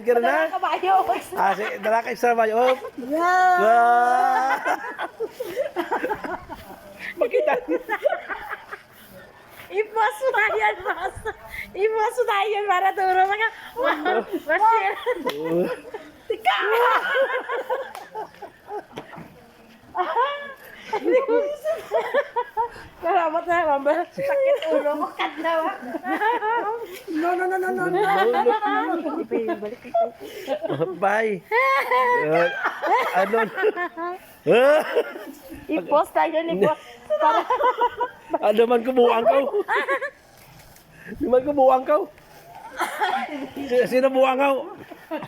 Kira na? Kabayo. Dala ka sa bayo. Oh. Yeah. Makita. Ipaso na yan, mas. Ipaso na yan para turo mga. Masir. Tika! Salamat na, mama. Sakit ulo mo, kadlaw. No. Bye. Ano? I-post tayo ni Boss. Ano man kumuang ka? Di man kumuang ka? Sino buwang ka?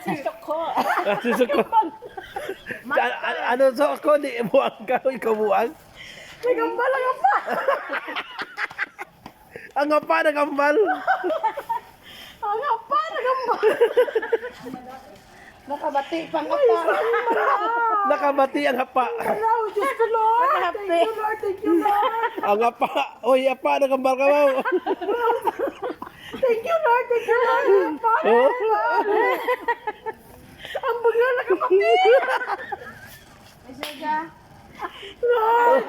Si Soko. Si Suko. Ano Suko? Di buwang ka? Ikaw buwang? Nagambal ang apa. Ang apa nagambal. Ang apa, nagambal. Nakabati pang apa. Nakabati ang hapa. Hello, Diyos ko Lord. Thank you Lord. Ang apa. Oy, apa nagambal ka mo. Thank you Lord. Oh. Ang bagal nakabati. Lord.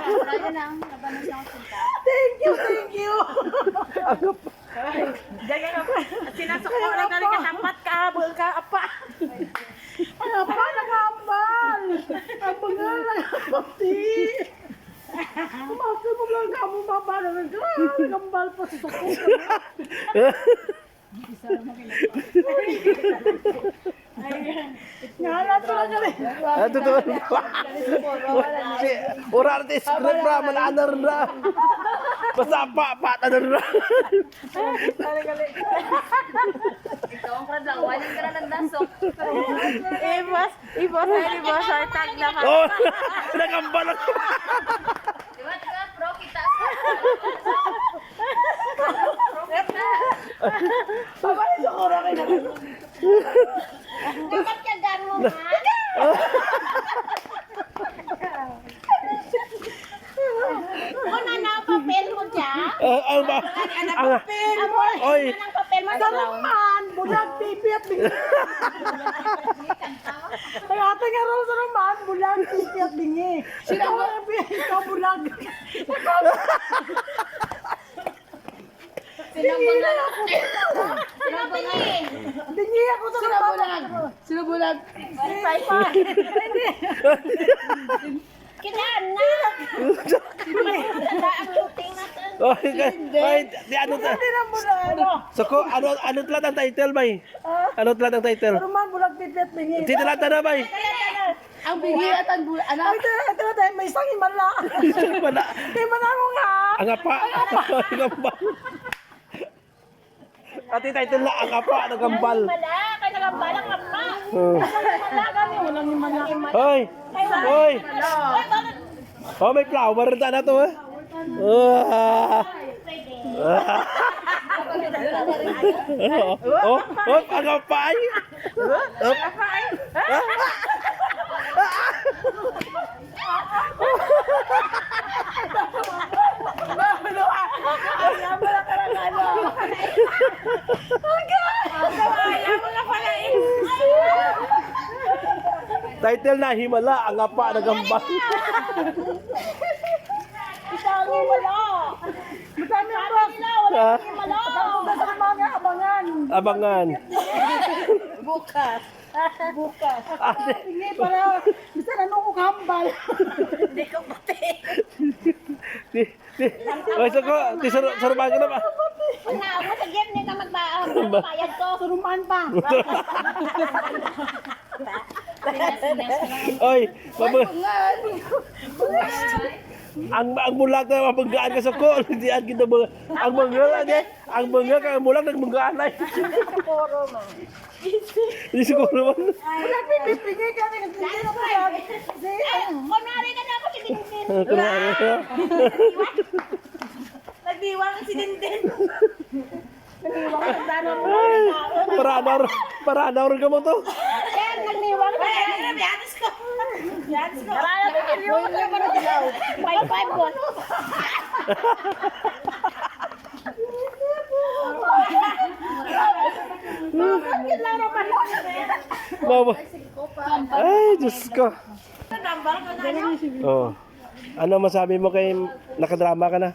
Thank you. Jaga ka. Sinasok mo lang galing ka tapat ka, habol ka, apa. Ang apa nakambal. Ang bagal nakabati. Umakil mo lang ka mo mabala ng nagambal pa sa suko. Ngalat ko lang galing. Ato to. Si ora arte script ra malanar ra. Basta pa tanan ra. Ito ang pradlang, walang ka na nagdasok. Ibos, ay tag na ka. Oh, nagambal ako. Diba, pro, kita. Babalik sa kura kayo na. Dapat ka mo, ha? Una na ang papel mo dyan. Ang ba? Oy. Ang papel mo Sa naman, bulag, pipi at bingi. Kaya nga rin sa naman, bulag, pipi at bingi. Ikaw bulag. Sinabulag. Sinabulag. Bingi ako sa naman. Sino bulag? Paypay. Kitaan na. Ang shooting natin. Oy, di ano ta? Hindi na bulag. Soko, ano tlat ang title bay? Ano tlat ang title? Sa naman, bulag, pipi at bingi. Di tlat na bay. Ang bingi at ang bulag. Ay, ito, may isang imala. Wala. Di man ako nga. Ang apa. Nagambal. Ati title na ang apa nagambal. Mala, kaya nagambalang ka pa. Wala kami, walang imala. Hoy. Hoy. Oh, may flower na to eh. Oh, ang apa ay. Title na himala ang apa nagambal. Isang imala. Masami ang rock. Ha? Pagkakunta sa mga abangan. Abangan. Bukas. Hindi para, bisa na nung hambal. Hindi ko pati. Oy, soko, ti sarubang ka na ba? Wala ako sa game nila magbayad ko. Suruman pa. Oy, ang bulag na mabanggaan ka sa ko. Hindi ang kita mga ang mga ade, ang mga ka bulag nagmanggaan ay. Hindi siguro man. Wala pipipigay ka rin. Hindi na pa yan. Kunwari ka na ako si Dindin. Nagdiwang si Dindin. Parador ka mo to. Yan, nagniwang ka. Yanis ko. Marala ko nagniwang ka para dilaw. 5-5 ko. Yun lang naman. Mama. Ay, Diyos ko. Nambal ko na yun. Oh. Ano masabi mo kay nakadrama ka na?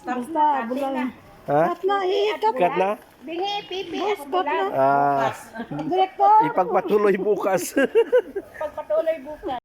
Basta, bulang. Ha? Na, iikat. Cut na? Bingi, pipi, ako Stop na. Ah, Direktor. ipagpatuloy bukas. pagpatuloy bukas.